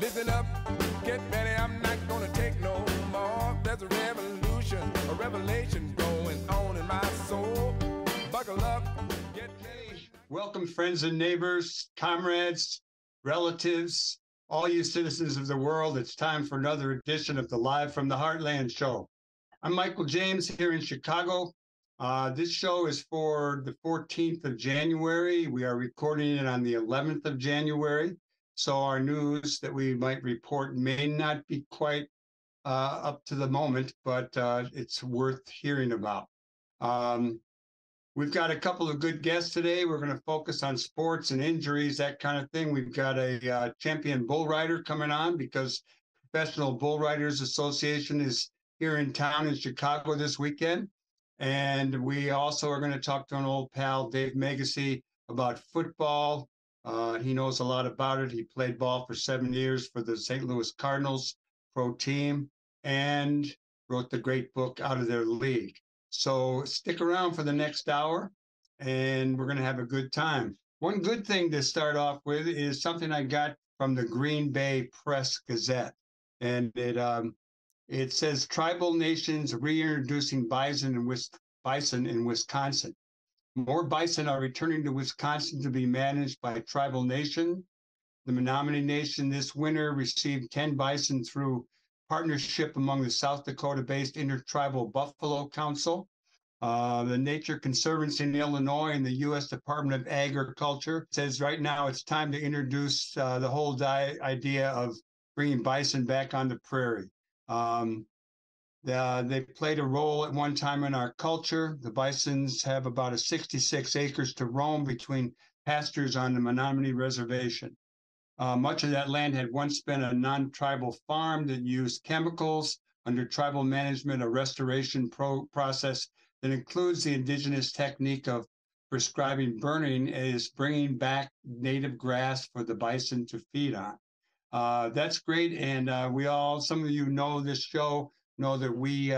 Listen up, get ready, I'm not gonna take no more. There's a revolution, a revelation going on in my soul. Buckle up, get ready. Welcome, friends and neighbors, comrades, relatives, all you citizens of the world. It's time for another edition of the Live from the Heartland show. I'm Michael James here in Chicago. This show is for the 14th of January. We are recording it on the 11th of January. So our news that we might report may not be quite up to the moment, but it's worth hearing about. We've got a couple of good guests today. We're going to focus on sports and injuries, that kind of thing. We've got a champion bull rider coming on because Professional Bull Riders Association is here in town in Chicago this weekend. And we also are going to talk to an old pal, Dave Meggysey, about football. He knows a lot about it. He played ball for 7 years for the St. Louis Cardinals pro team and wrote the great book Out of Their League. So stick around for the next hour, and we're going to have a good time. One good thing to start off with is something I got from the Green Bay Press Gazette, and it says tribal nations reintroducing bison in Wisconsin. More bison are returning to Wisconsin to be managed by a tribal nation. The Menominee Nation this winter received 10 bison through partnership among the South Dakota-based Intertribal Buffalo Council. The Nature Conservancy in Illinois and the U.S. Department of Agriculture says right now it's time to introduce the whole idea of bringing bison back on the prairie. They played a role at one time in our culture. The bisons have about 66 acres to roam between pastures on the Menominee Reservation. Much of that land had once been a non-tribal farm that used chemicals. Under tribal management, a restoration process that includes the indigenous technique of prescribing burning is bringing back native grass for the bison to feed on. That's great, and some of you know this show, know that we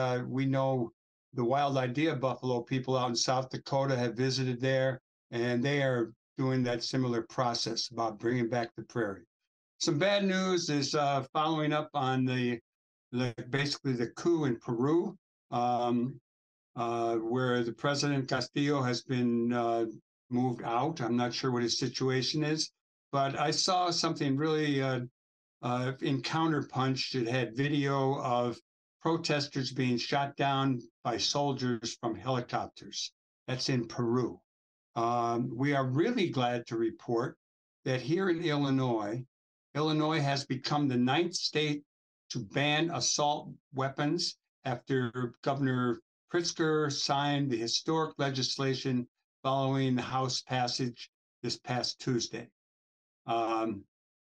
know the Wild Idea Buffalo people out in South Dakota have visited there, and they are doing that similar process about bringing back the prairie. Some bad news is following up on basically the coup in Peru, where the President Castillo has been moved out. I'm not sure what his situation is, but I saw something really in Counterpunch. It had video of protesters being shot down by soldiers from helicopters. That's in Peru. We are really glad to report that here in Illinois has become the 9th state to ban assault weapons after Governor Pritzker signed the historic legislation following the House passage this past Tuesday.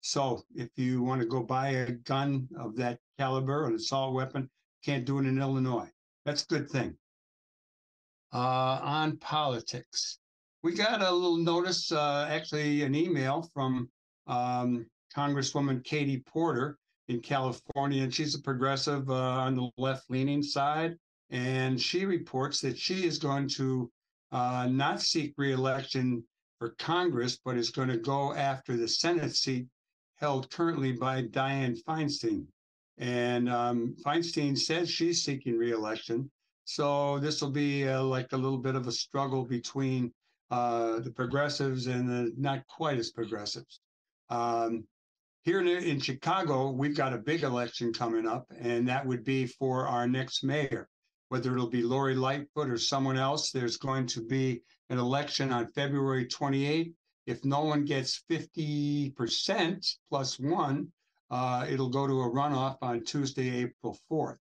So if you want to go buy a gun of that caliber, an assault weapon, can't do it in Illinois. That's a good thing. On politics, we got a little notice, actually an email from Congresswoman Katie Porter in California, and she's a progressive on the left-leaning side, and she reports that she is going to not seek re-election for Congress, but is going to go after the Senate seat held currently by Dianne Feinstein. And Feinstein says she's seeking re-election. So this will be like a little bit of a struggle between the progressives and the not quite as progressives. Here in Chicago, we've got a big election coming up, and that would be for our next mayor. Whether it'll be Lori Lightfoot or someone else, there's going to be an election on February 28th. If no one gets 50% plus one, it'll go to a runoff on Tuesday, April 4th.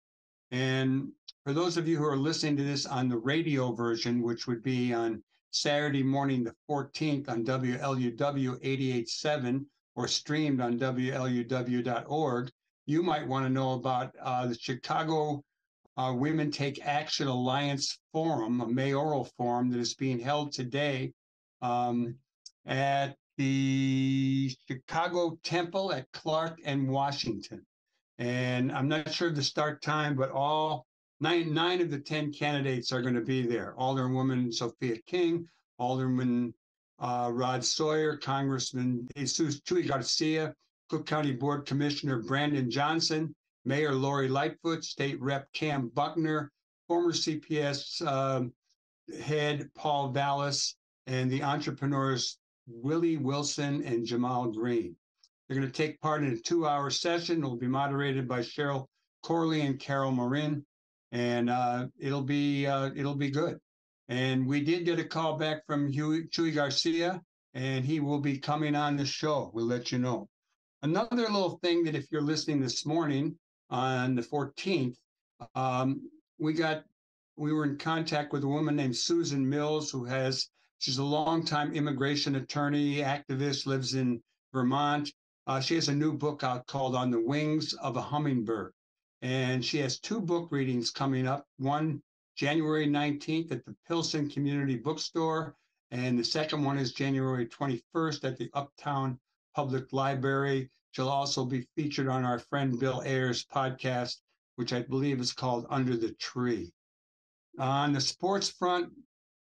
And for those of you who are listening to this on the radio version, which would be on Saturday morning, the 14th on WLUW 88.7 or streamed on WLUW.org, you might want to know about the Chicago Women Take Action Alliance Forum, a mayoral forum that is being held today at the Chicago Temple at Clark and Washington. And I'm not sure the start time, but all nine of the 10 candidates are going to be there. Alderwoman Sophia King, Alderman Rod Sawyer, Congressman Jesus Chuy Garcia, Cook County Board Commissioner Brandon Johnson, Mayor Lori Lightfoot, State Rep Cam Buckner, former CPS head Paul Vallis, and the entrepreneurs Willie Wilson and Jamal Green. They're going to take part in a 2-hour session. It will be moderated by Cheryl Corley and Carol Marin, and it'll be good. And we did get a call back from Chuy Garcia, and he will be coming on the show. We'll let you know. Another little thing that if you're listening this morning on the 14th, we were in contact with a woman named Susan Mills, she's a longtime immigration attorney, activist, lives in Vermont. She has a new book out called On the Wings of a Hummingbird. And she has 2 book readings coming up, one January 19th at the Pilsen Community Bookstore, and the second one is January 21st at the Uptown Public Library. She'll also be featured on our friend Bill Ayers' podcast, which I believe is called Under the Tree. On the sports front,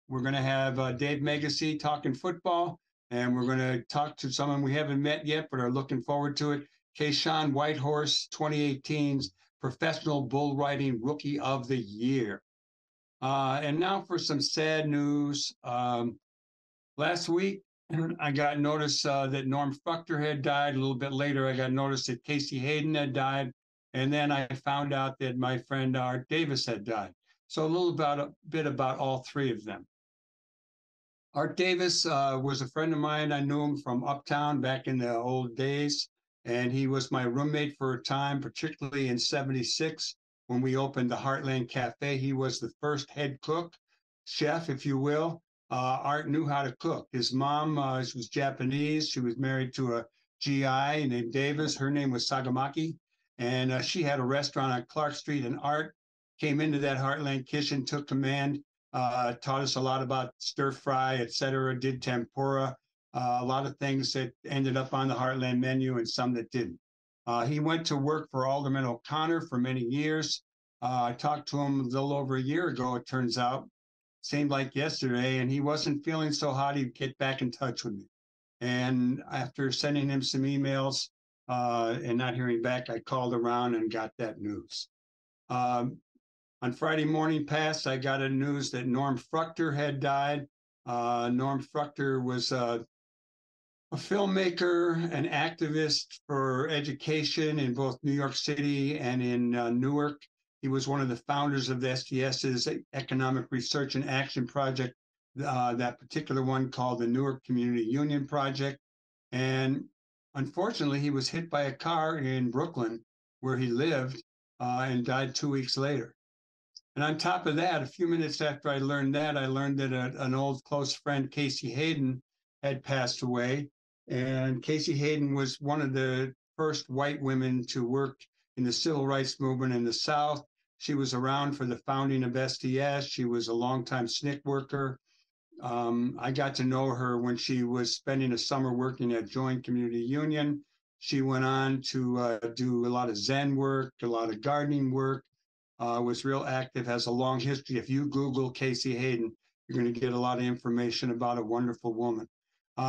we're going to have Dave Meggysey talking football, and we're going to talk to someone we haven't met yet but are looking forward to it, Keyshawn Whitehorse, 2018's Professional Bull Riding Rookie of the Year. And now for some sad news. Last week, I got notice that Norm Fruchter had died. A little bit later, I got notice that Casey Hayden had died. And then I found out that my friend Art Davis had died. So a bit about all 3 of them. Art Davis was a friend of mine. I knew him from Uptown back in the old days. And he was my roommate for a time, particularly in '76 when we opened the Heartland Cafe. He was the first head cook, chef, if you will. Art knew how to cook. His mom was Japanese. She was married to a GI named Davis. Her name was Sagamaki. And she had a restaurant on Clark Street. And Art came into that Heartland kitchen, took command, taught us a lot about stir fry, et cetera, did tempura, a lot of things that ended up on the Heartland menu and some that didn't. He went to work for Alderman O'Connor for many years. I talked to him a little over a year ago, it turns out. Seemed like yesterday, and he wasn't feeling so hot he'd get back in touch with me. And after sending him some emails and not hearing back, I called around and got that news. On Friday morning past, I got a news that Norm Fruchter had died. Norm Fruchter was a filmmaker, an activist for education in both New York City and in Newark. He was one of the founders of the STS's Economic Research and Action Project, that particular one called the Newark Community Union Project. And unfortunately, he was hit by a car in Brooklyn where he lived and died 2 weeks later. And on top of that, a few minutes after I learned that an old close friend, Casey Hayden, had passed away. And Casey Hayden was one of the first white women to work in the civil rights movement in the South. She was around for the founding of STS. She was a longtime SNCC worker. I got to know her when she was spending a summer working at Joint Community Union. She went on to do a lot of Zen work, a lot of gardening work, was real active, has a long history. If you Google Casey Hayden, you're going to get a lot of information about a wonderful woman.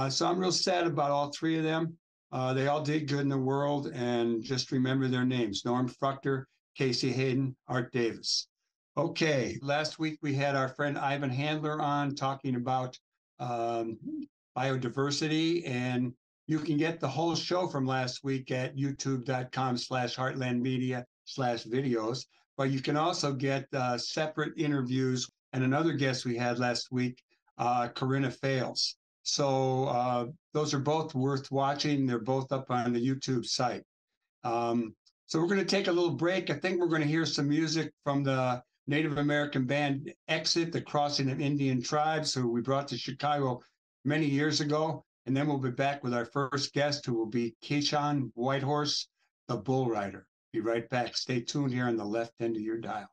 So I'm real sad about all 3 of them. They all did good in the world, and just remember their names: Norm Fruchter, Casey Hayden, Art Davis. Okay, last week we had our friend Ivan Handler on talking about biodiversity, and you can get the whole show from last week at youtube.com/heartlandmedia/videos. But you can also get separate interviews and another guest we had last week, Corinna Fales. So those are both worth watching. They're both up on the YouTube site. So we're going to take a little break. I think we're going to hear some music from the Native American band Exit, the Crossing of Indian Tribes, who we brought to Chicago many years ago. And then we'll be back with our first guest, who will be Keyshawn Whitehorse, the Bull Rider. Be right back. Stay tuned here on the left end of your dial.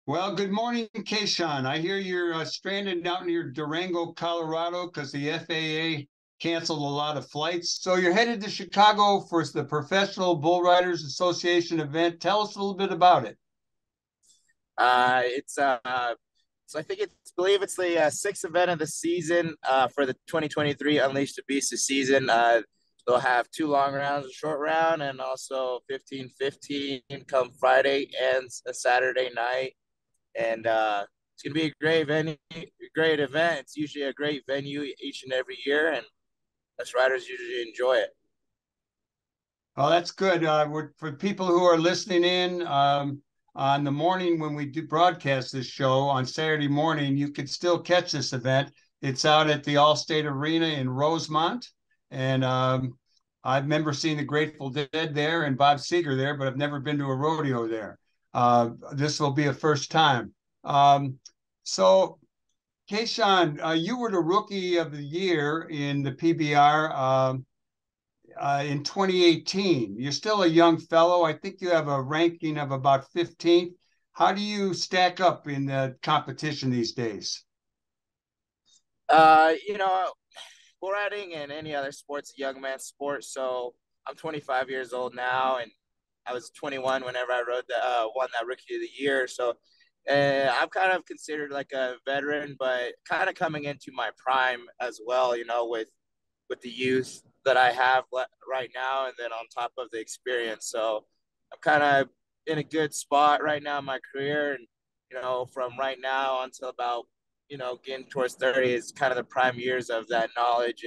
Well, good morning, Keyshawn. I hear you're stranded out near Durango, Colorado, because the FAA canceled a lot of flights. So you're headed to Chicago for the Professional Bull Riders Association event. Tell us a little bit about it. It's so I think believe it's the sixth event of the season for the 2023 Unleash the Beast season. They'll have two long rounds, a short round, and also 15-15 come Friday and a Saturday night. And it's gonna be a great venue, great event. It's usually a great venue each and every year, and us riders usually enjoy it. Oh, that's good. For people who are listening in on the morning when we do broadcast this show on Saturday morning, you could still catch this event. It's out at the Allstate Arena in Rosemont. And I remember seeing the Grateful Dead there and Bob Seger there, but I've never been to a rodeo there. This will be a first time. So, Keyshawn, you were the Rookie of the Year in the PBR. In 2018. You're still a young fellow. I think you have a ranking of about 15th. How do you stack up in the competition these days? You know, bull riding and any other sports, a young man's sport. So I'm 25 years old now, and I was 21 whenever I rode won that Rookie of the Year. So I'm kind of considered like a veteran, but kind of coming into my prime as well. You know, with the youth that I have right now, and then on top of the experience. So I'm kind of in a good spot right now in my career, and from right now until about getting towards 30 is kind of the prime years of that knowledge,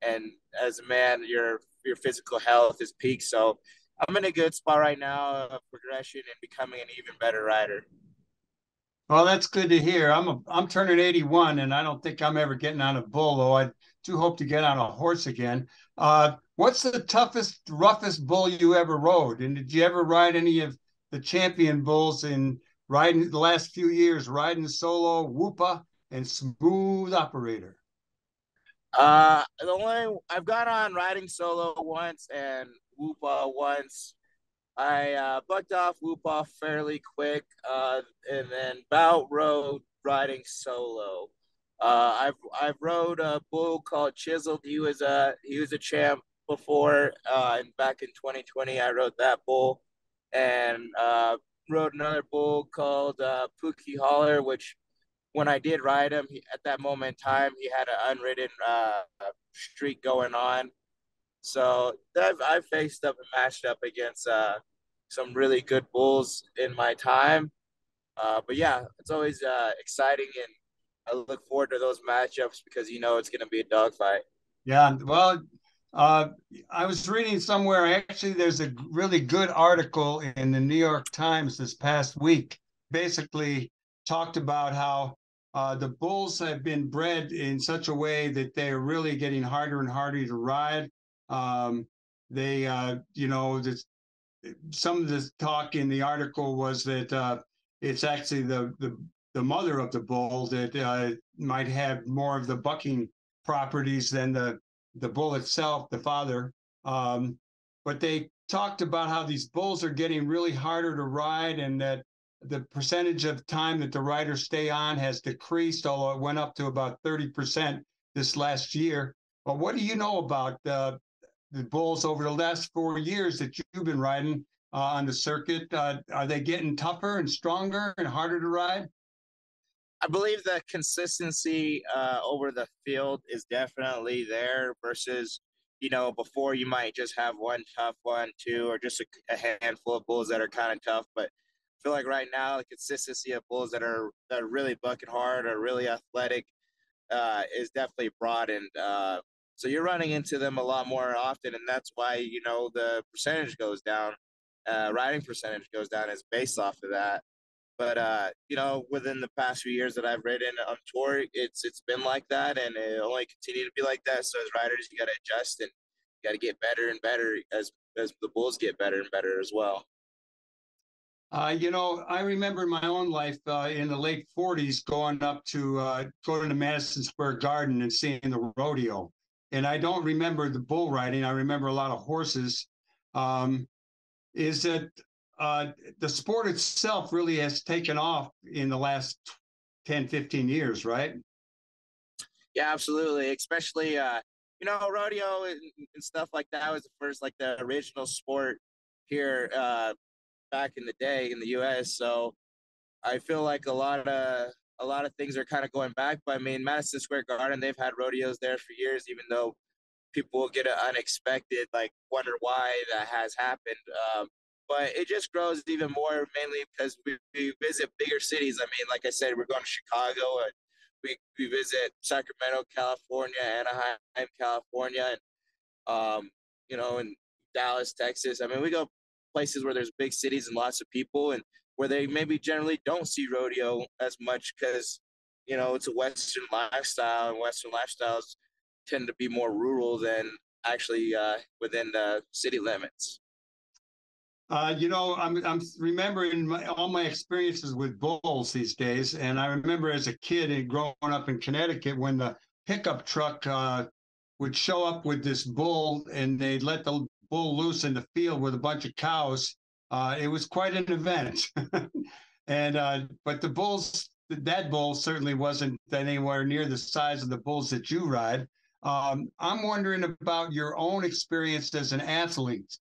and as a man, your physical health is peak. So I'm in a good spot right now of progression and becoming an even better rider. Well, that's good to hear. I'm turning 81, and I don't think I'm ever getting on a bull, though I do hope to get on a horse again. What's the toughest, roughest bull you ever rode? And did you ever ride any of the champion bulls in riding the last few years, riding solo, Whoopa, and Smooth Operator? The only I've got on riding solo once and Whoopa once. I bucked off Whoop Off fairly quick, and then Bout rode riding solo. I've rode a bull called Chiseled. He was a champ before, and back in 2020 I rode that bull, and rode another bull called Pookie Holler, which when I did ride him, at that moment in time he had an unridden streak going on. So I've faced up and matched up against some really good bulls in my time. But yeah, it's always exciting, and I look forward to those matchups because it's going to be a dogfight. Yeah, well, uh, I was reading somewhere, actually, there's a really good article in the New York Times this past week, basically talked about how the bulls have been bred in such a way that they're really getting harder and harder to ride. They, some of the talk in the article was that it's actually the mother of the bull that might have more of the bucking properties than the bull itself, the father. But they talked about how these bulls are getting really harder to ride, and that the percentage of time that the riders stay on has decreased, although it went up to about 30% this last year. But what do you know about the bulls over the last 4 years that you've been riding on the circuit? Are they getting tougher and stronger and harder to ride? I believe the consistency over the field is definitely there versus, before you might just have one tough one, two, or just a handful of bulls that are kind of tough. But I feel like right now the consistency of bulls that are really bucking hard or really athletic is definitely broadened. So you're running into them a lot more often, and that's why the percentage goes down. Riding percentage goes down is based off of that. But within the past few years that I've ridden on tour, it's been like that, and it only continue to be like that. So as riders, you got to adjust and you got to get better and better as the bulls get better and better as well. I remember in my own life in the late 40s going to Madison Square Garden and seeing the rodeo. And I don't remember the bull riding. I remember a lot of horses. Is it the sport itself really has taken off in the last 10, 15 years, right? Yeah, absolutely. Especially, rodeo and stuff like that was the first, like the original sport here back in the day in the U.S. So I feel like a lot of things are kind of going back. But I mean, Madison Square Garden, they've had rodeos there for years, even though people will get an unexpected, like, wonder why that has happened. But it just grows even more, mainly because we visit bigger cities. I mean, like I said, we're going to Chicago, and we visit Sacramento, California, Anaheim, California, and in Dallas, Texas. I mean, we go places where there's big cities and lots of people, and where they maybe generally don't see rodeo as much because it's a Western lifestyle, and Western lifestyles tend to be more rural than actually within the city limits. I'm remembering all my experiences with bulls these days, and I remember as a kid and growing up in Connecticut when the pickup truck would show up with this bull, and they'd let the bull loose in the field with a bunch of cows. It was quite an event, and but that bull certainly wasn't anywhere near the size of the bulls that you ride. I'm wondering about your own experience as an athlete.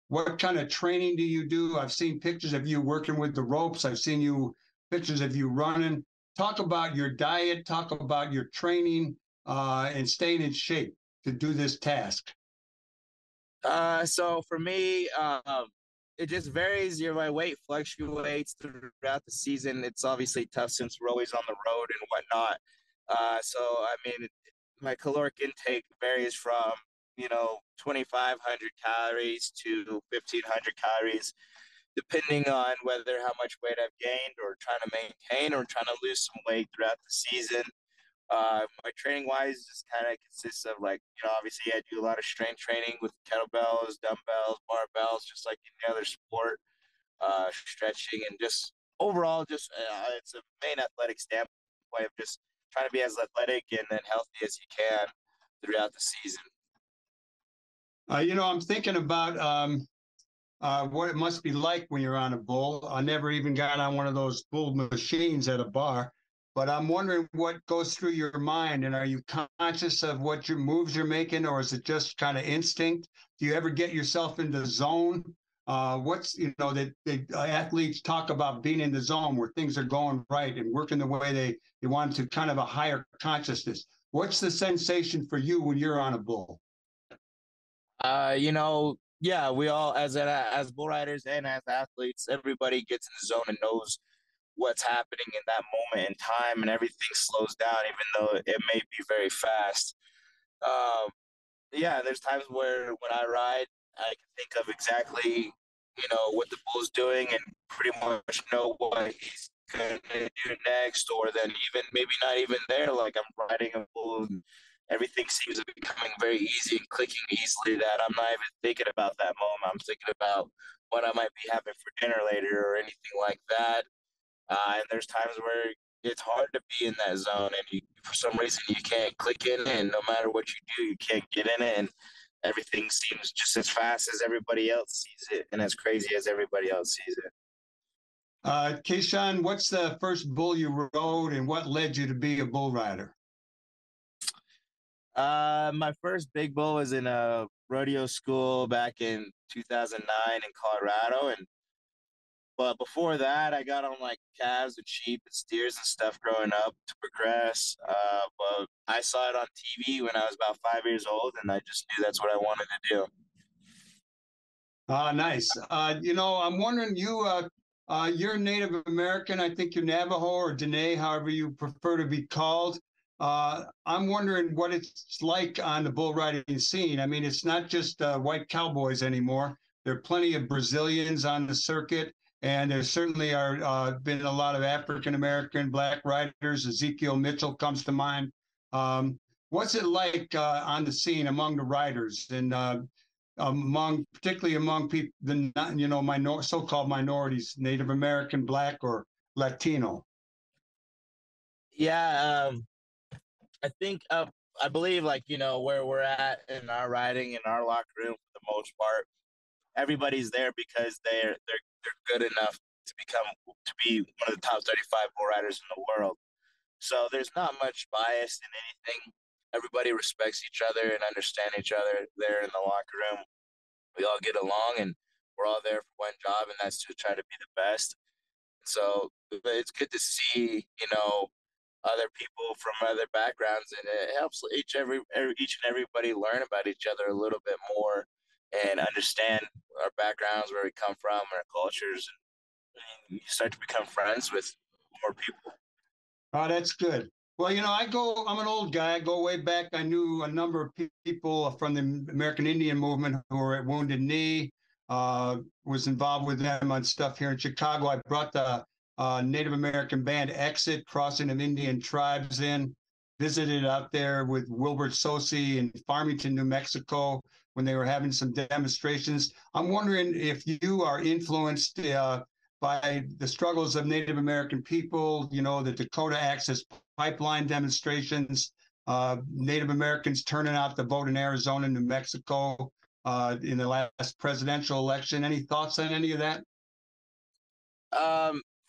What kind of training do you do? I've seen pictures of you working with the ropes. I've seen pictures of you running. Talk about your diet. Talk about your training and staying in shape to do this task. So for me, it just varies. My weight fluctuates throughout the season. It's obviously tough since we're always on the road and whatnot. So I mean, my caloric intake varies from 2,500 calories to 1,500 calories, depending on whether how much weight I've gained or trying to maintain or trying to lose some weight throughout the season. My training wise just kind of consists of, like, obviously I do a lot of strength training with kettlebells, dumbbells, barbells, just like any other sport, stretching, and just overall, just it's a main athletic standpoint of just trying to be as athletic and then healthy as you can throughout the season. I'm thinking about what it must be like when you're on a bull. I never even got on one of those bull machines at a bar, but I'm wondering what goes through your mind. And are you conscious of what your moves you're making, or is it just kind of instinct? Do you ever get yourself in the zone? That the athletes talk about being in the zone where things are going right and working the way they want to, kind of a higher consciousness. What's the sensation for you when you're on a bull? Yeah, we all, as bull riders and as athletes, everybody gets in the zone and knows what's happening in that moment in time, and everything slows down, even though it may be very fast. Um, yeah, there's times where when I ride, I can think of exactly, what the bull's doing, and pretty much know what he's gonna do next, or then even maybe not even there. Like, I'm riding a bull, and everything seems to be becoming very easy and clicking easily, that I'm not even thinking about that moment. I'm thinking about what I might be having for dinner later or anything like that. And there's times where it's hard to be in that zone, and for some reason you can't click in it, and no matter what you do, you can't get in it, and everything seems just as fast as everybody else sees it, and as crazy as everybody else sees it. Keyshawn, what's the first bull you rode, and what led you to be a bull rider? My first big bull was in a rodeo school back in 2009 in Colorado, but before that, I got on, like, calves and sheep and steers and stuff growing up to progress. But I saw it on TV when I was about 5 years old, and I just knew that's what I wanted to do. Nice. I'm wondering, you're Native American. I think you're Navajo or Dene, however you prefer to be called. I'm wondering what it's like on the bull riding scene. I mean, it's not just white cowboys anymore. There are plenty of Brazilians on the circuit, and there certainly are been a lot of African American black riders. Ezekiel Mitchell comes to mind. What's it like on the scene among the riders, and particularly among people, so-called minorities, Native American, Black, or Latino? Yeah, I think I believe, like, where we're at in our riding in our locker room for the most part. everybody's there because they're good enough to be one of the top 35 bull riders in the world. So there's not much bias in anything. Everybody respects each other and understand each other there in the locker room. We all get along, and we're all there for one job, and that's to try to be the best. So it's good to see, other people from other backgrounds, and it helps each and everybody learn about each other a little bit more and understand our backgrounds, where we come from, our cultures, and you start to become friends with more people. Oh, that's good. Well, I'm an old guy. I go way back. I knew a number of people from the American Indian movement who were at Wounded Knee, was involved with them on stuff here in Chicago. I brought the Native American band Exit, Crossing of Indian Tribes in, visited out there with Wilbert Sosi in Farmington, New Mexico, when they were having some demonstrations. I'm wondering if you are influenced by the struggles of Native American people, the Dakota Access Pipeline demonstrations, Native Americans turning out to vote in Arizona and New Mexico in the last presidential election. Any thoughts on any of that?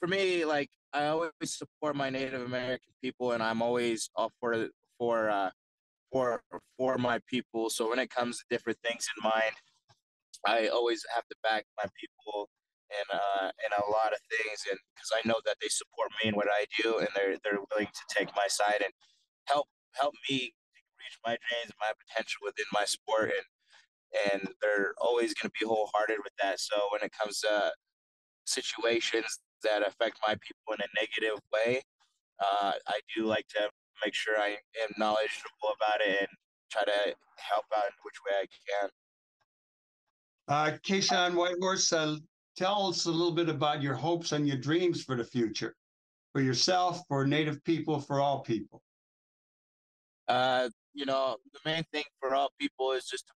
For me, like, I always support my Native American people, and I'm always all for my people. So when it comes to different things in mind, I always have to back my people in a lot of things, and because I know that they support me in what I do, and they're willing to take my side and help me reach my dreams and my potential within my sport, and they're always going to be wholehearted with that. So when it comes to situations that affect my people in a negative way, I do like to make sure I am knowledgeable about it and try to help out in which way I can. Keyshawn Whitehorse, tell us a little bit about your hopes and your dreams for the future, for yourself, for Native people, for all people. The main thing for all people is just to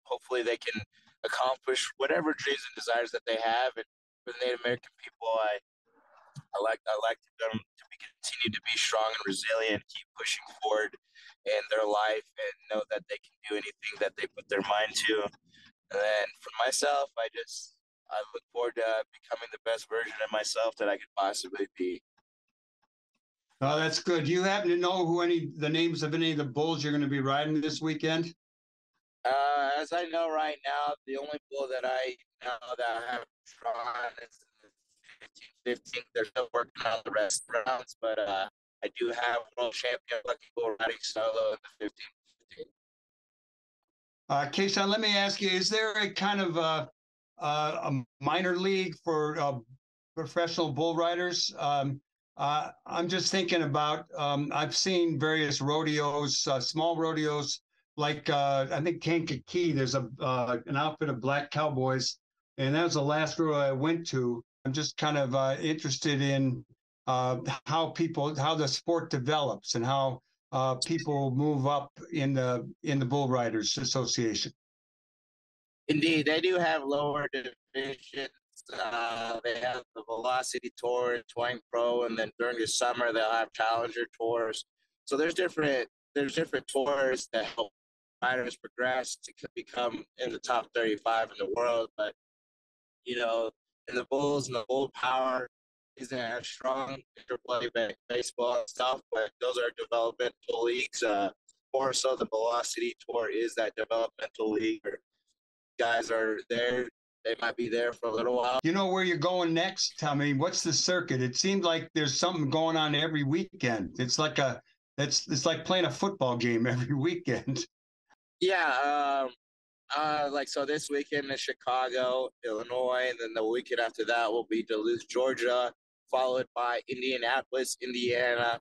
hopefully they can accomplish whatever dreams and desires that they have. And for the Native American people, I like them to continue to be strong and resilient, keep pushing forward in their life, and know that they can do anything that they put their mind to. And then for myself, I look forward to becoming the best version of myself that I could possibly be. Oh, that's good. Do you happen to know the names of any of the bulls you're going to be riding this weekend? As I know right now, the only bull that I know that I have drawn is the 15th. They're still working on the rest of the rounds, but I do have world champion Lucky Bull riding solo in the 15th. Keyshawn, let me ask you, is there a kind of a minor league for professional bull riders? I'm just thinking about, I've seen various rodeos, small rodeos, like I think Kankakee, there's an outfit of black cowboys, and that was the last rodeo I went to. I'm just kind of interested in how the sport develops and how people move up in the Bull Riders Association. Indeed, they do have lower divisions. They have the Velocity Tour and Twang Pro, and then during the summer they'll have Challenger tours. So there's different tours that help riders progress to become in the top 35 in the world. But in the Bulls and the Bull Power isn't as strong. Interplay baseball and stuff, but those are developmental leagues. More so, the Velocity Tour is that developmental league where guys are there. They might be there for a little while. You know where you're going next? I mean, what's the circuit? It seems like there's something going on every weekend. It's like playing a football game every weekend. Yeah. So this weekend is Chicago, Illinois, and then the weekend after that will be Duluth, Georgia, followed by Indianapolis, Indiana,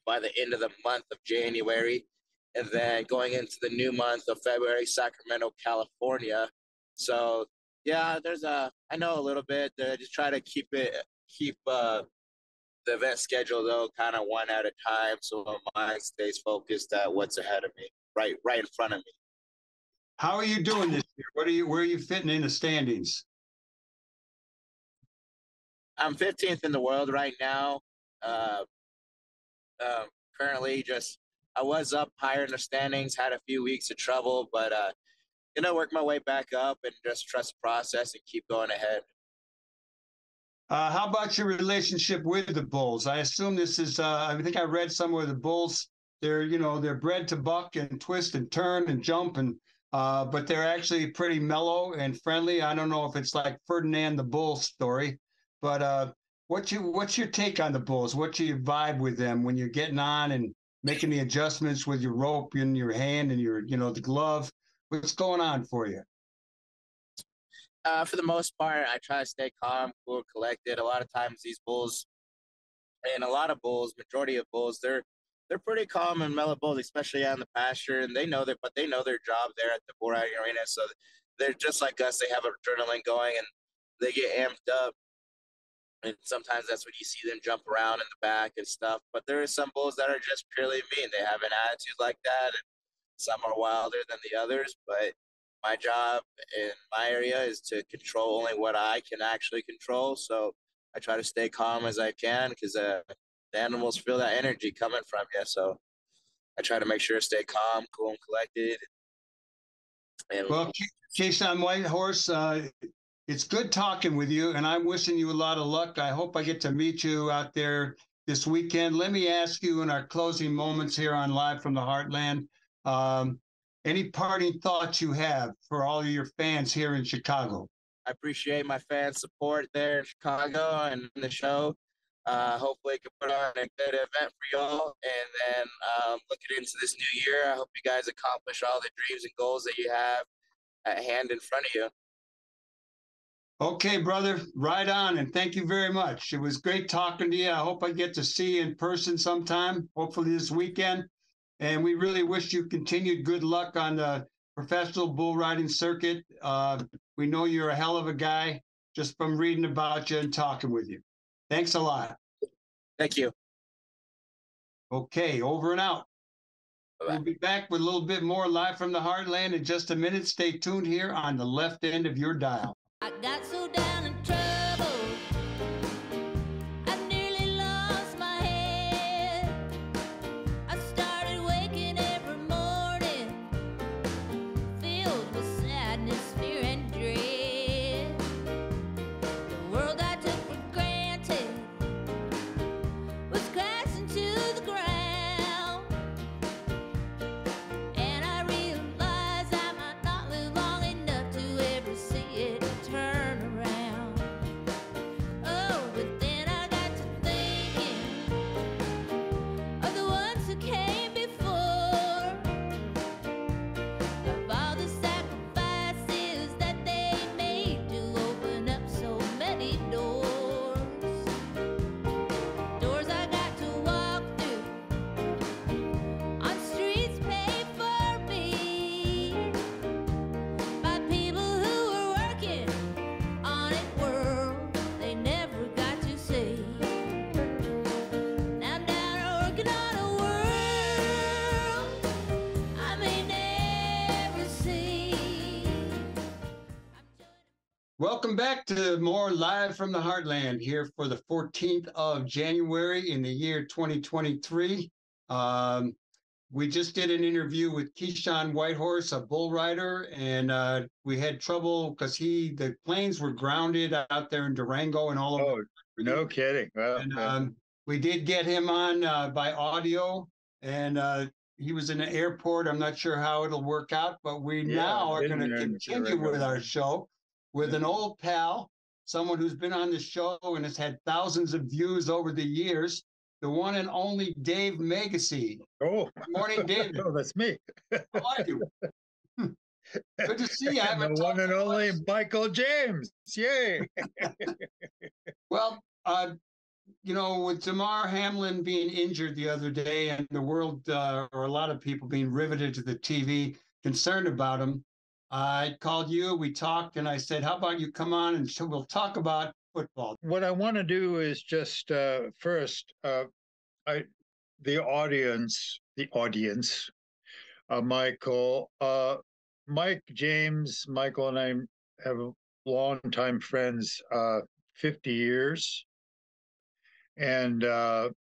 by the end of the month of January, and then going into the new month of February, Sacramento, California. So yeah, I know a little bit. Just try to keep the event schedule though kind of one at a time, so my mind stays focused at what's ahead of me, right in front of me. How are you doing this year? Where are you fitting in the standings? I'm 15th in the world right now. Currently, I was up higher in the standings, had a few weeks of trouble, but work my way back up and just trust the process and keep going ahead. How about your relationship with the Bulls? I assume this is, I think I read somewhere the Bulls, they're bred to buck and twist and turn and jump, but they're actually pretty mellow and friendly. I don't know if it's like Ferdinand the Bull story, but what's your take on the Bulls? What's your vibe with them when you're getting on and making the adjustments with your rope in your hand and the glove? What's going on for you? For the most part, I try to stay calm, cool, collected. A lot of times these bulls, and a lot of bulls, majority of bulls, they're pretty calm and mellow bulls, especially out in the pasture, and they know their job there at the bull riding arena. So they're just like us. They have adrenaline going, and they get amped up. And sometimes that's when you see them jump around in the back and stuff. But there are some bulls that are just purely mean. They have an attitude like that, and some are wilder than the others. But my job in my area is to control only what I can actually control. So I try to stay calm as I can because the animals feel that energy coming from you. So I try to make sure to stay calm, cool, and collected. And well, Keyshawn Whitehorse, it's good talking with you, and I'm wishing you a lot of luck. I hope I get to meet you out there this weekend. Let me ask you in our closing moments here on Live from the Heartland, any parting thoughts you have for all of your fans here in Chicago? I appreciate my fans' support there in Chicago and the show. Hopefully, I can put on a good event for y'all. And then looking into this new year, I hope you guys accomplish all the dreams and goals that you have at hand in front of you. Okay, brother, right on. And thank you very much. It was great talking to you. I hope I get to see you in person sometime, hopefully this weekend. And we really wish you continued good luck on the professional bull riding circuit. We know you're a hell of a guy just from reading about you and talking with you. Thanks a lot. Thank you. Okay, over and out. Bye-bye. We'll be back with a little bit more Live from the Heartland in just a minute. Stay tuned here on the left end of your dial. I got so down in trouble, I nearly lost my head. I started waking every morning, filled with sadness, fear, and dread. The world I took for granted was crashing to the ground, and I realized I might not live long enough to ever see it turn around. Oh, but then I got to thinking of the ones who came before, of all the sacrifices that they made to open up so many doors. Doors I got to walk through, on streets paid for me, by people who were working on it world they never got to see. Now I'm down working on a world I may never see. Welcome back to more Live from the Heartland here for the 14th of January in the year 2023. We just did an interview with Keyshawn Whitehorse, a bull rider, and we had trouble because the planes were grounded out there in Durango and all over. Oh, no kidding. Well, And we did get him on by audio, and he was in the airport. I'm not sure how it'll work out, but we Yeah, now are been going to there in continue Durango. with our show with an old pal, someone who's been on the show and has had thousands of views over the years, the one and only Dave Meggysey. oh, Good morning, David. oh, that's me. How are you? Good to see you. I The haven't one talked and to you only much. Michael James. Yay. Well, with Damar Hamlin being injured the other day and the world, or a lot of people being riveted to the TV, concerned about him, I called you, we talked, and I said, how about you come on and we'll talk about football. What I want to do is just first, the audience, Michael, Mike James, Michael and I have longtime friends, 50 years. And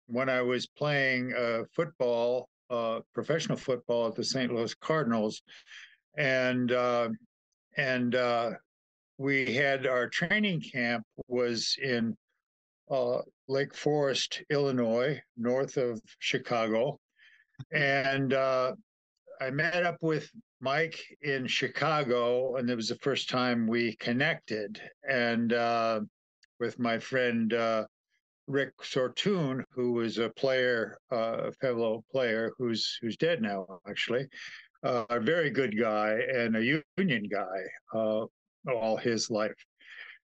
when I was playing football, professional football at the St. Louis Cardinals, and we had our training camp was in Lake Forest, Illinois, north of Chicago, and I met up with Mike in Chicago, and it was the first time we connected, and with my friend Rick Sortune, who was a player, a fellow player who's dead now, actually, a very good guy and a union guy all his life.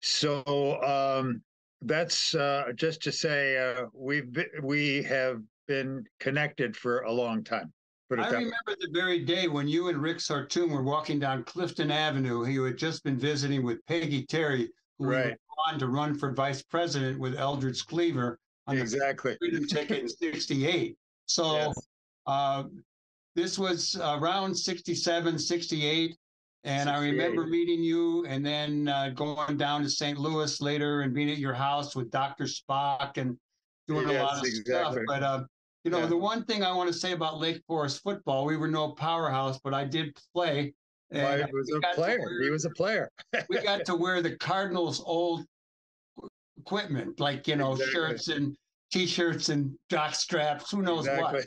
So that's just to say we have been connected for a long time. I remember the very day when you and Rick Sartoon were walking down Clifton Avenue. He had just been visiting with Peggy Terry, who Right. went on to run for vice president with Eldridge Cleaver on Exactly. the Freedom Ticket in '68. So Yes. this was around 67, 68. And I 68. remember meeting you and then going down to St. Louis later and being at your house with Dr. Spock and doing a Yes, lot of stuff. exactly. But you know, Yeah. the one thing I want to say about Lake Forest football, we were no powerhouse, but I did play. And Mike was a player. He was a player. we got to wear the Cardinals' old equipment, like, you know, Exactly. shirts and T-shirts and jock straps, who knows what.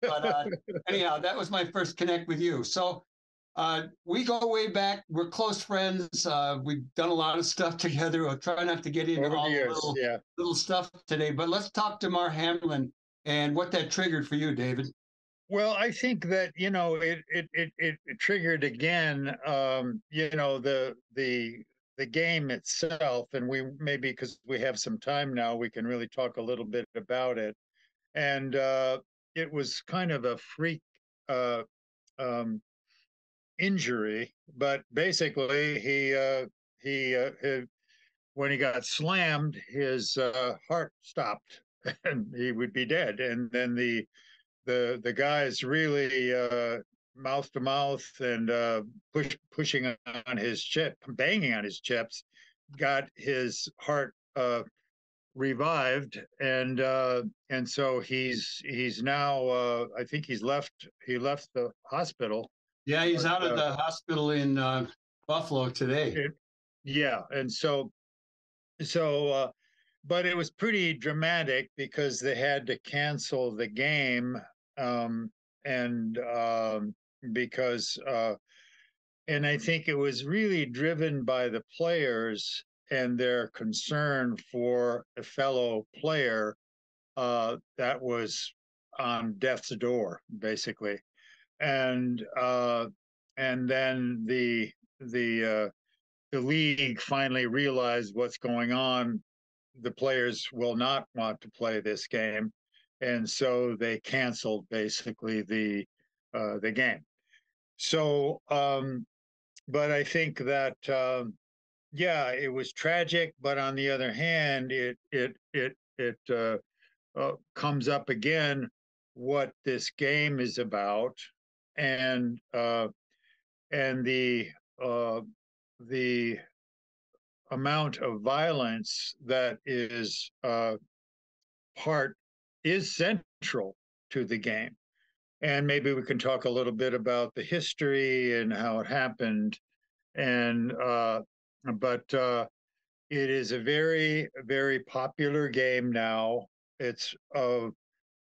But anyhow, that was my first connect with you. So we go way back. We're close friends. We've done a lot of stuff together. I'll try not to get into Over all the the years, little stuff today, but let's talk to Damar Hamlin and what that triggered for you, David. Well, I think that, you know, it triggered again, you know, the game itself, and we maybe because we have some time now, we can really talk a little bit about it. And it was kind of a freak injury, but basically when he got slammed, his heart stopped, and he would be dead. And then the guys really mouth to mouth and pushing on his chip, banging on his chips, got his heart revived, and so he's now I think he left the hospital. Yeah, he's out of the hospital in Buffalo today. Yeah, and so but it was pretty dramatic because they had to cancel the game, and because and I think it was really driven by the players and their concern for a fellow player that was on death's door, basically, and then the league finally realized what's going on. The players will not want to play this game, and so they canceled basically the game. So, but I think that yeah, it was tragic. But on the other hand, it comes up again what this game is about, and the amount of violence that is central to the game. And maybe we can talk a little bit about the history and how it happened. And but it is a very, very popular game now. It's of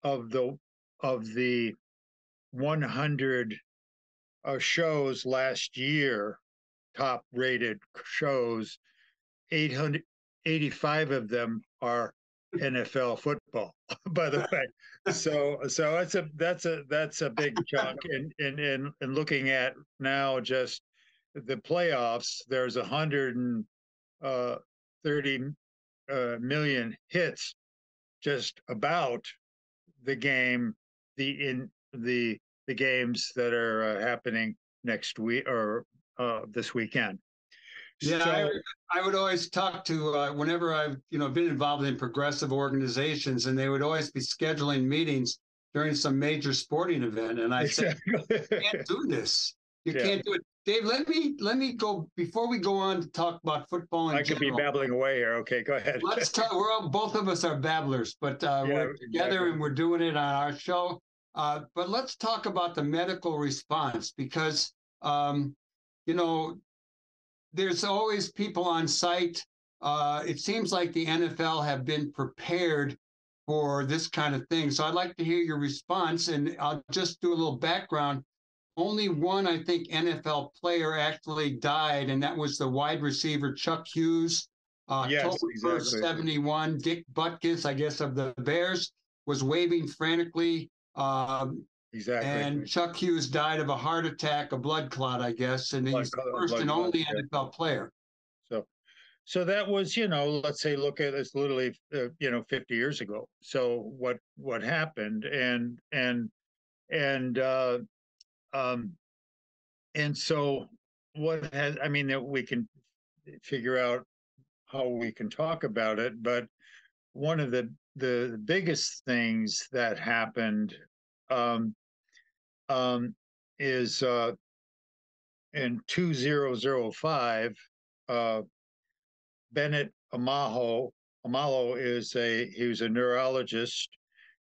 the 100 shows last year, top rated shows, 885 of them are NFL football, by the way. So that's a big chunk. In looking at now just the playoffs, there's 130 million hits just about the game, the games that are happening next week or this weekend. Yeah, So, I would always talk to whenever I've been involved in progressive organizations, and they would always be scheduling meetings during some major sporting event, and I said, "You can't do this. You can't do it." Dave, let me go before we go on to talk about football. I could be babbling away here. Okay, go ahead. Let's talk. Both of us are babblers, but we're together and we're doing it on our show. But let's talk about the medical response, because You know, there's always people on site. It seems like the NFL have been prepared for this kind of thing. So I'd like to hear your response, and I'll just do a little background. Only one, I think, NFL player actually died, and that was the wide receiver Chuck Hughes. Yes, October 1st, exactly. 71. Dick Butkus, I guess, of the Bears, was waving frantically. Exactly. And Chuck Hughes died of a heart attack, a blood clot, I guess, and he's the first and only Yeah. NFL player. So that was, let's say, look at it's literally, 50 years ago. So what happened, and so what has, I mean, that we can figure out how we can talk about it, but one of the biggest things that happened um, is in 2005. Bennett Amalo he was a neurologist,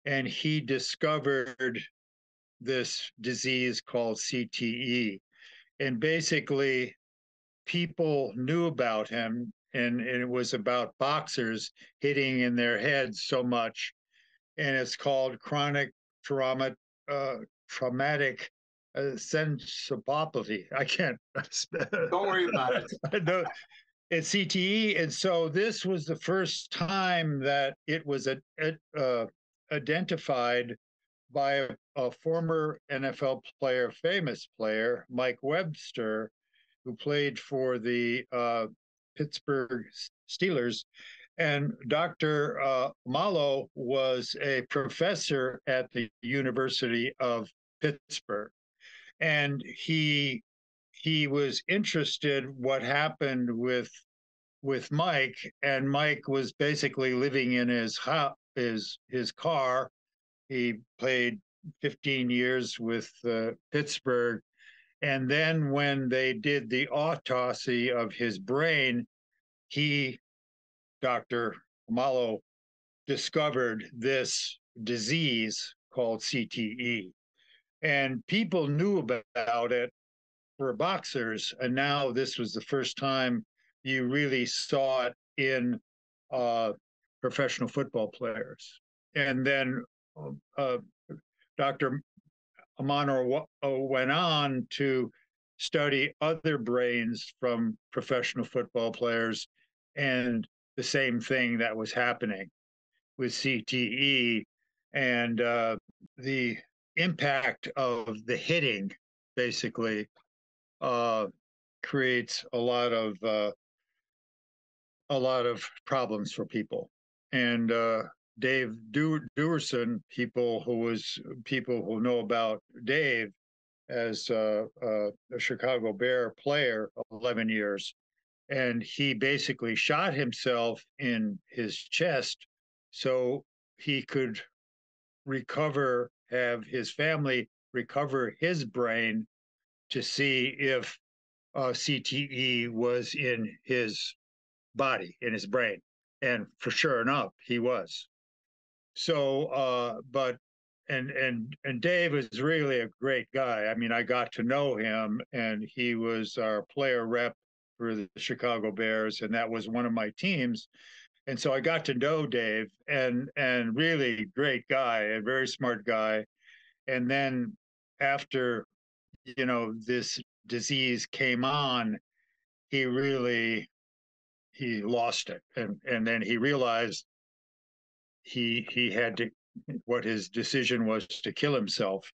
and he discovered this disease called CTE. And basically, people knew about him, and it was about boxers hitting in their heads so much. And it's called chronic traumatic encephalopathy. I can't. Don't worry about it. No, it's CTE, and so this was the first time that it was identified by a former NFL player, famous player, Mike Webster, who played for the Pittsburgh Steelers. And Dr. Malo was a professor at the University of Pittsburgh, and he was interested what happened with Mike, and Mike was basically living in his car. He played 15 years with Pittsburgh, and then when they did the autopsy of his brain, Dr. Malo, discovered this disease called CTE, and people knew about it for boxers, and now this was the first time you really saw it in professional football players. And then Dr. Amano went on to study other brains from professional football players, and the same thing that was happening with CTE, and the impact of the hitting basically creates a lot of problems for people. And Dave Duerson, people who know about Dave as a Chicago Bear player, 11 years, and he basically shot himself in his chest so he could have his family recover his brain to see if CTE was in his body, in his brain. And for sure enough, he was. So, and Dave is really a great guy. I mean, I got to know him, and he was our player rep for the Chicago Bears, and that was one of my teams. And so I got to know Dave, and really great guy, a very smart guy. And then after, this disease came on, he lost it, and then he realized he had to, what his decision was to kill himself,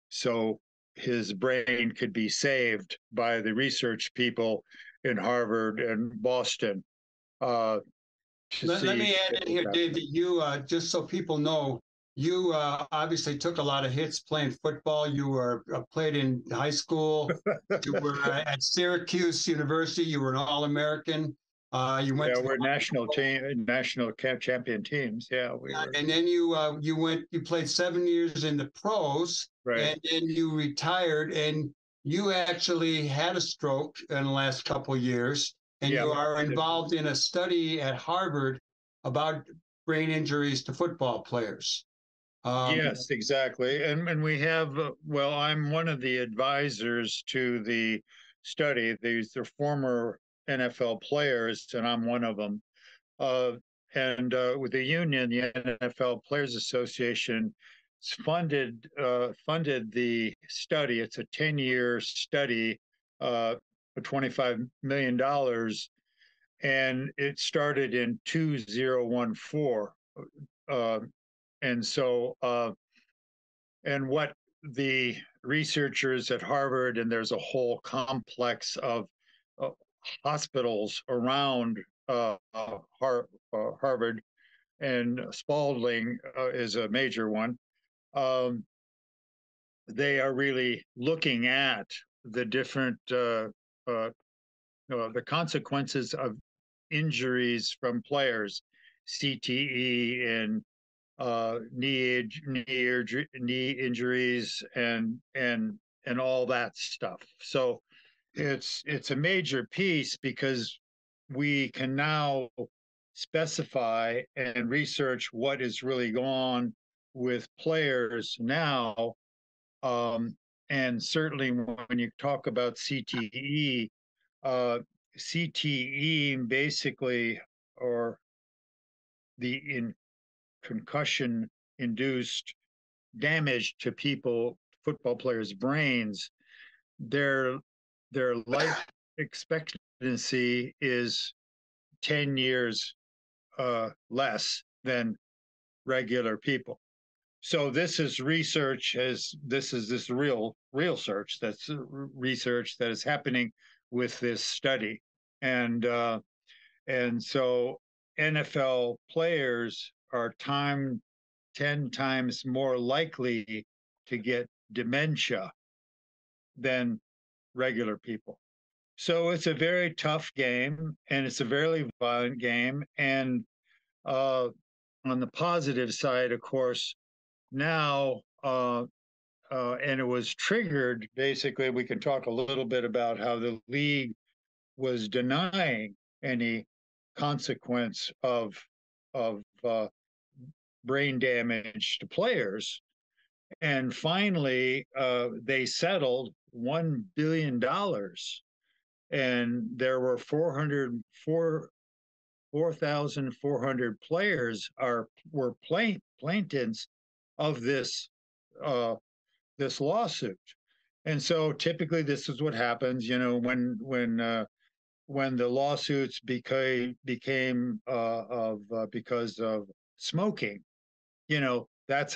so his brain could be saved by the research people in Harvard and Boston. Let me add in here, Dave, that you, just so people know, you obviously took a lot of hits playing football. You were played in high school. You were at Syracuse University. You were an All-American. You went. Yeah, we're national champion teams. Yeah, we were. And then you played 7 years in the pros, right. And then you retired. And you actually had a stroke in the last couple of years, and you are involved in a study at Harvard about brain injuries to football players. Yes, exactly. And we have, well, I'm one of the advisors to the study. These are former NFL players, and I'm one of them. Uh, and with the union, the NFL Players Association funded the study. It's a 10-year study for $25 million, and it started in 2014. Uh, and so, and what the researchers at Harvard, and there's a whole complex of uh, hospitals around Harvard, and Spalding is a major one. They are really looking at the different the consequences of injuries from players, CTE and knee injuries and all that stuff. So it's a major piece because we can now specify and research what is really going on with players now. And certainly when you talk about CTE, CTE basically, or the concussion induced damage to football players' brains, their life expectancy is 10 years less than regular people. So this is research, this real search, that's research that is happening with this study. And so NFL players are 10 times more likely to get dementia than regular people. So it's a very tough game, and it's a very violent game. And on the positive side, of course, now, and it was triggered, basically, we can talk a little bit about how the league was denying any consequence of brain damage to players. And finally, they settled $1 billion, and there were 4,400 players were plaintiffs of this lawsuit. And so typically this is what happens, when the lawsuits became because of smoking. That's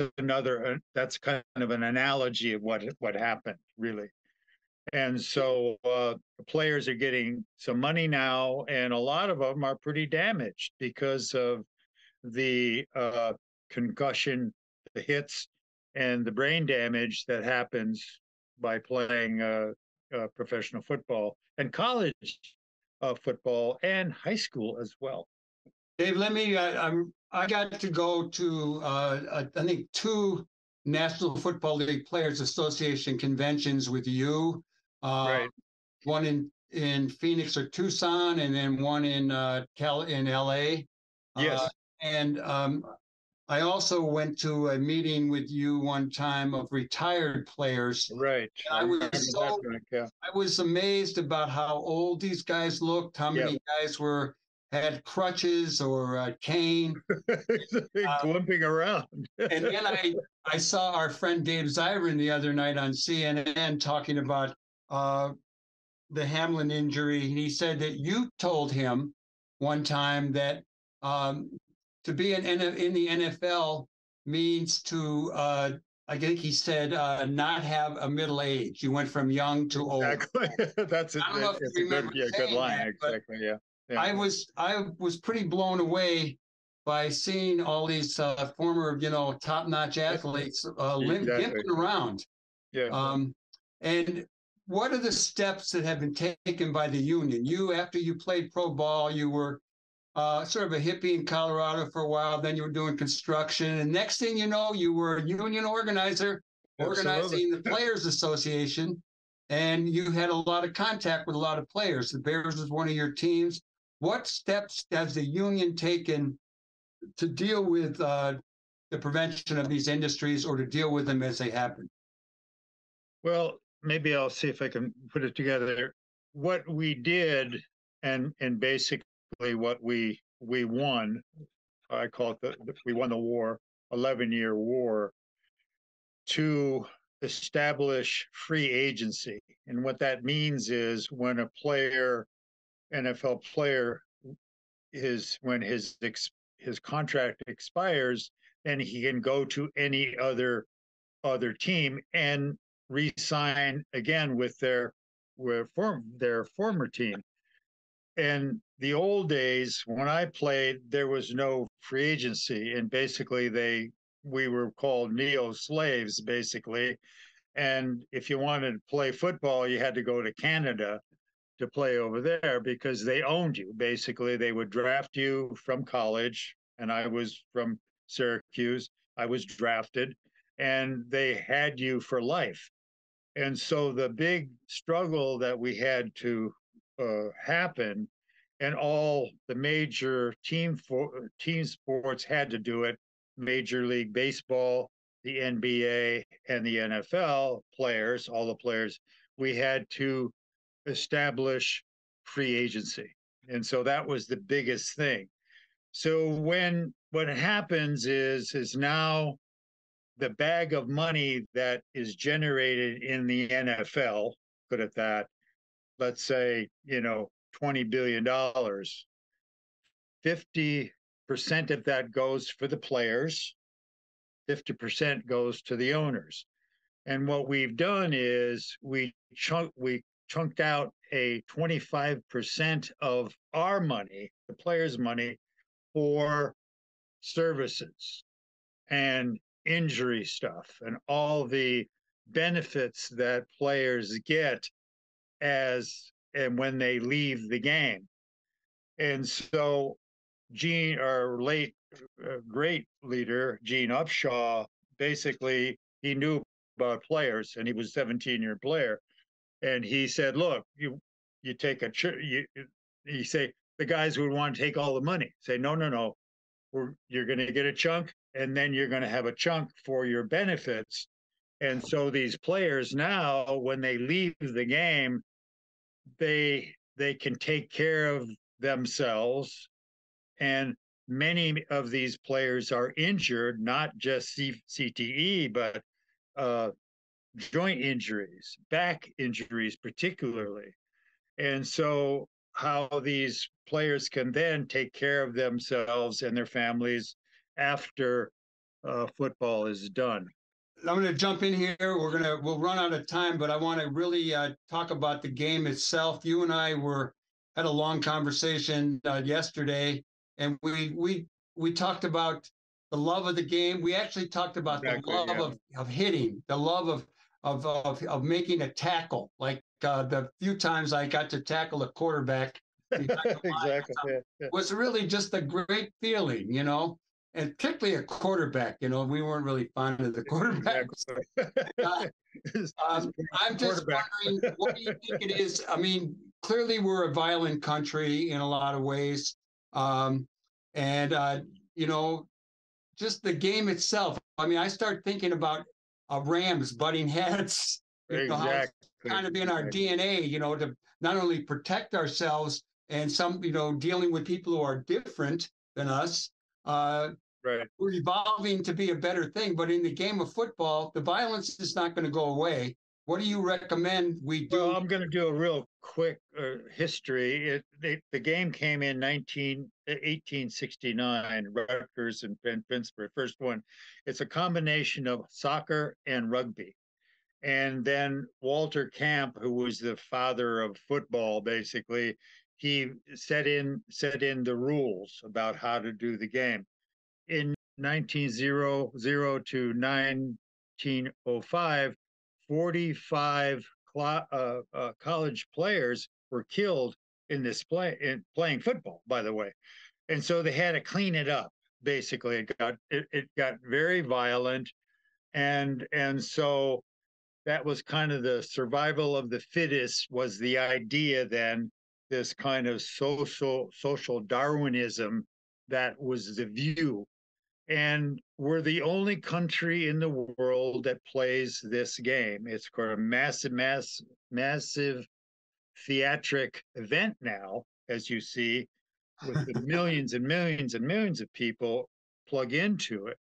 kind of an analogy of what happened, really. And so players are getting some money now, and a lot of them are pretty damaged because of the concussion, the hits, and the brain damage that happens by playing professional football and college football and high school as well. Dave, I got to go to I think 2 National Football League Players Association conventions with you. Right. One in Phoenix or Tucson, and then one in LA. Yes. And I also went to a meeting with you one time of retired players. Right. I was amazed about how old these guys looked, how many guys had crutches or a cane. Glimping around. And then I saw our friend Dave Zirin the other night on CNN talking about the Hamlin injury. And he said that you told him one time that to be in the NFL means to, I think he said, not have a middle age. You went from young to old. Exactly. That's a good line. Exactly. Yeah. I was pretty blown away by seeing all these former, top-notch athletes limping around. Yeah. And what are the steps that have been taken by the union? After you played pro ball, you were sort of a hippie in Colorado for a while. Then you were doing construction, and next thing you know, you were a union organizer, organizing the Players Association, and you had a lot of contact with a lot of players. The Bears was one of your teams. What steps has the union taken to deal with the prevention of these industries or to deal with them as they happen? Well, maybe I'll see if I can put it together. What we did, and basically what we won, I call it we won the war, 11-year war, to establish free agency. And what that means is when a player, NFL player, when his contract expires, then he can go to any other team and re-sign again with their former team. And the old days when I played, there was no free agency, and basically we were called neo slaves basically. And if you wanted to play football, you had to go to Canada to play over there because they owned you. Basically, they would draft you from college, and I was from Syracuse. I was drafted, and they had you for life. And so the big struggle that we had to happen, and all the major team sports had to do it, Major League Baseball, the NBA, and the NFL players, all the players, we had to establish free agency. And so that was the biggest thing. So what happens is now the bag of money that is generated in the NFL, put it that, let's say, $20 billion, 50% of that goes for the players, 50% goes to the owners. And what we've done is we chunked out a 25% of our money, the players' money, for services and injury stuff and all the benefits that players get and when they leave the game. And so Gene, our late great leader, Gene Upshaw, basically he knew about players, and he was a 17-year player. And he said, look, you take you say the guys would want to take all the money. Say, no, you're going to get a chunk, and then you're going to have a chunk for your benefits. And so these players now, when they leave the game, they can take care of themselves. And many of these players are injured, not just CTE, but joint injuries, back injuries particularly. And so how these players can then take care of themselves and their families after football is done. I'm going to jump in here. We'll run out of time, but I want to really talk about the game itself. You and I had a long conversation yesterday, and we talked about the love of the game. We actually talked about the love of hitting, the love of making a tackle. Like the few times I got to tackle a quarterback, exactly, was really just a great feeling, and particularly a quarterback. We weren't really fond of the quarterbacks. I'm just wondering, what do you think it is? I mean, clearly we're a violent country in a lot of ways. Just the game itself. I mean, I start thinking about Rams butting heads. Exactly. Kind of in our DNA, to not only protect ourselves and some, dealing with people who are different than us. Right. We're evolving to be a better thing, but in the game of football, the violence is not going to go away. What do you recommend we do? Well, I'm going to do a real quick history. The game came in 1869, Rutgers and Pittsburgh, first one. It's a combination of soccer and rugby. And then Walter Camp, who was the father of football, basically, he set in the rules about how to do the game. In 1900 to 1905, 45 college players were killed in this playing football, by the way. And so they had to clean it up. Basically, it got very violent, and so that was kind of the survival of the fittest was the idea then, this kind of social Darwinism that was the view. And we're the only country in the world that plays this game. It's got a massive theatric event now, as you see, with the millions and millions and millions of people plug into it.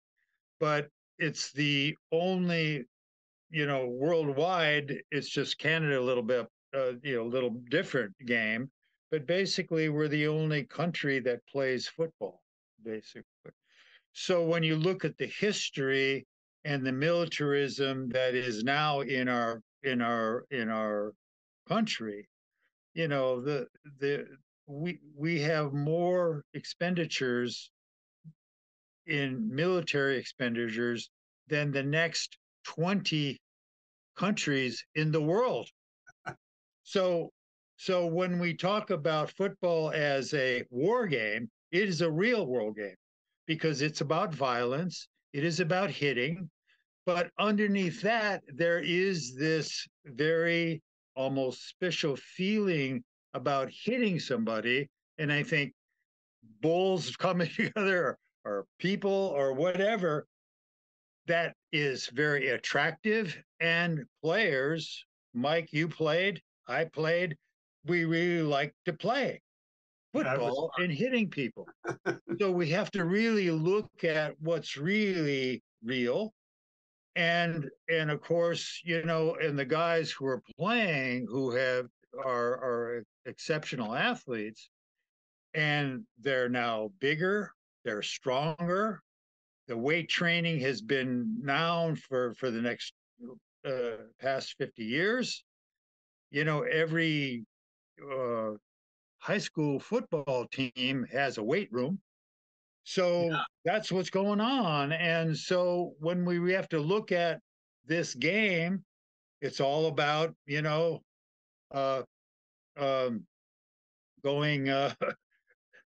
But it's the only, worldwide. It's just Canada a little bit, a little different game. But basically, we're the only country that plays football, basically. So when you look at the history and the militarism that is now in our country, the we have more expenditures in military expenditures than the next 20 countries in the world. So when we talk about football as a war game, it is a real world game because it's about violence, it is about hitting, but underneath that there is this very almost special feeling about hitting somebody. And I think bulls coming together or people or whatever, that is very attractive. And players, Mike, you played, I played, we really like to play football and hitting people. So we have to really look at what's really real. And of course, and the guys who are playing who are exceptional athletes, and they're now bigger, they're stronger. The weight training has been now for the next past 50 years. Every high school football team has a weight room. So that's what's going on. And so when we have to look at this game, it's all about, going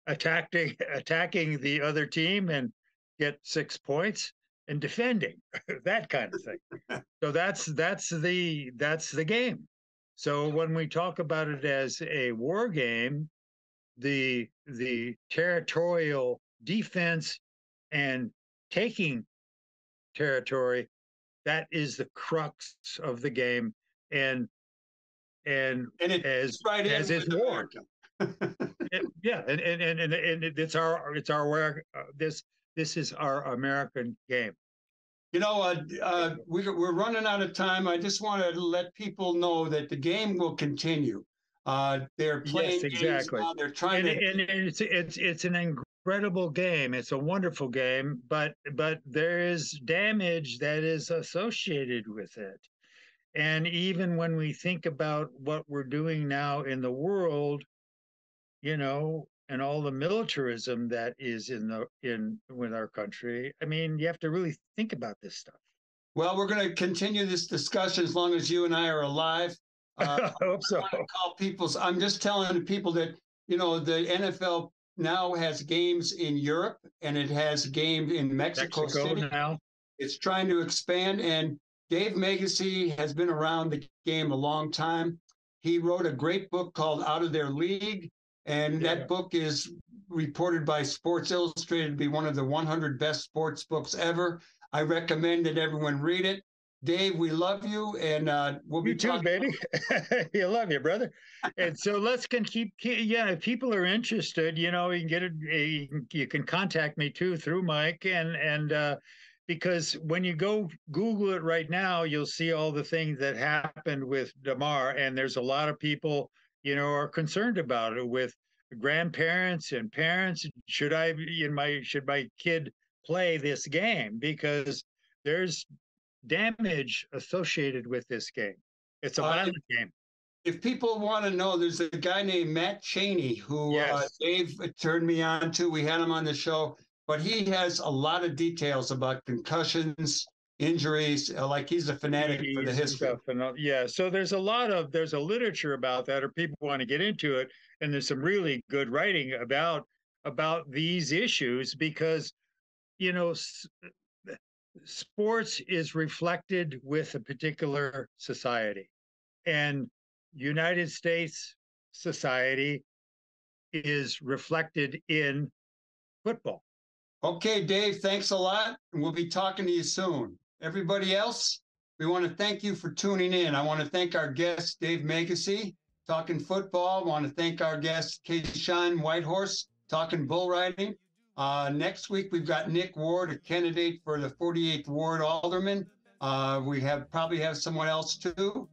attacking the other team and get 6 points and defending that kind of thing. So that's the game. So when we talk about it as a war game, the territorial defense and taking territory, that is the crux of the game, and it's right as is war. Yeah, and it's our work. This is our American game. We're running out of time. I just want to let people know that the game will continue. They're playing games now. They're trying to. And it's an incredible game. It's a wonderful game, but there is damage that is associated with it. And even when we think about what we're doing now in the world, and all the militarism that is with our country, I mean, you have to really think about this stuff. Well, we're going to continue this discussion as long as you and I are alive. I hope so. I'm just telling people that, the NFL now has games in Europe and it has games in Mexico City. Now. It's trying to expand. And Dave Meggysey has been around the game a long time. He wrote a great book called Out of Their League. And that book is reported by Sports Illustrated to be one of the 100 best sports books ever. I recommend that everyone read it. Dave, we love you, and we'll be talking. You too, baby. You love you, brother. And so let's keep. Yeah, if people are interested, you can get it. You can contact me too through Mike, and because when you go Google it right now, you'll see all the things that happened with Damar, and there's a lot of people, are concerned about it with grandparents and parents. Should my kid play this game? Because there's damage associated with this game. It's a violent game. If people want to know, there's a guy named Matt Cheney who Dave turned me on to. We had him on the show, but he has a lot of details about concussions, injuries. Like he's a fanatic for the history. So there's a literature about that, or people want to get into it, and there's some really good writing about these issues because sports is reflected with a particular society, and United States society is reflected in football. Okay, Dave, thanks a lot. And we'll be talking to you soon. Everybody else, we want to thank you for tuning in. I want to thank our guest, Dave Meggysey, talking football. I want to thank our guest, Keyshawn Whitehorse, talking bull riding. Next week, we've got Nick Ward, a candidate for the 48th Ward Alderman. We probably have someone else too.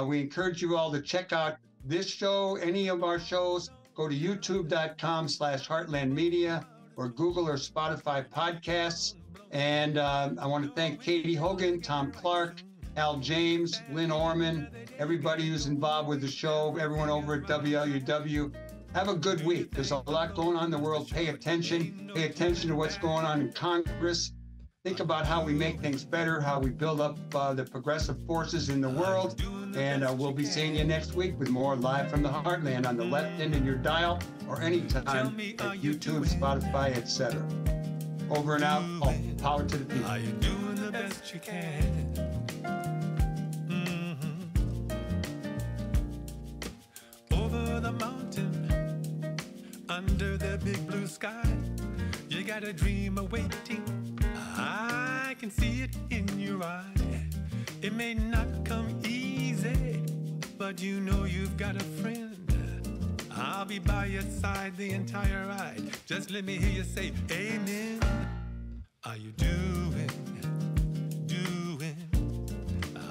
We encourage you all to check out this show, any of our shows. Go to youtube.com/Heartland Media or Google or Spotify podcasts. And I want to thank Katie Hogan, Tom Clark, Al James, Lynn Orman, everybody who's involved with the show, everyone over at WLUW. Have a good week. There's a lot going on in the world. Pay attention. Pay attention to what's going on in Congress. Think about how we make things better, how we build up the progressive forces in the world. And we'll be seeing you next week with more Live from the Heartland on the left end of your dial or anytime at YouTube, Spotify, etc. Over and out. Oh, power to the people. Are you doing the best you can? Over the mountain, under the big blue sky, you got a dream awaiting. I can see it in your eye. It may not come easy, but you know you've got a friend. I'll be by your side the entire ride. Just let me hear you say amen. Are you doing?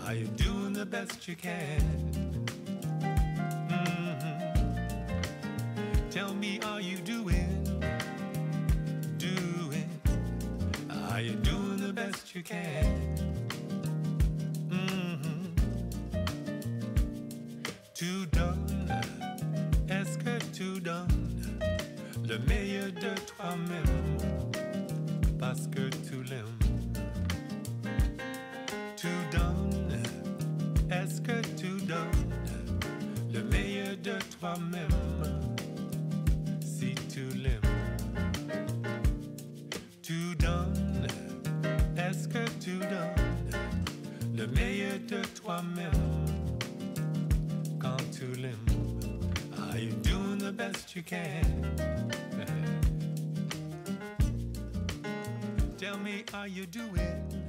Are you doing the best you can? Tell me, are you doing? Are you doing the best you can? Tout donne, est-ce que tu donnes le meilleur de toi-même parce que tu l'aimes? Tu donnes, est-ce que tu donnes le meilleur de toi-même si tu l'aimes? Tu donnes, est-ce que tu donnes le meilleur de toi-même quand tu l'aimes? Are you doing the best you can? Tell me, are you doing?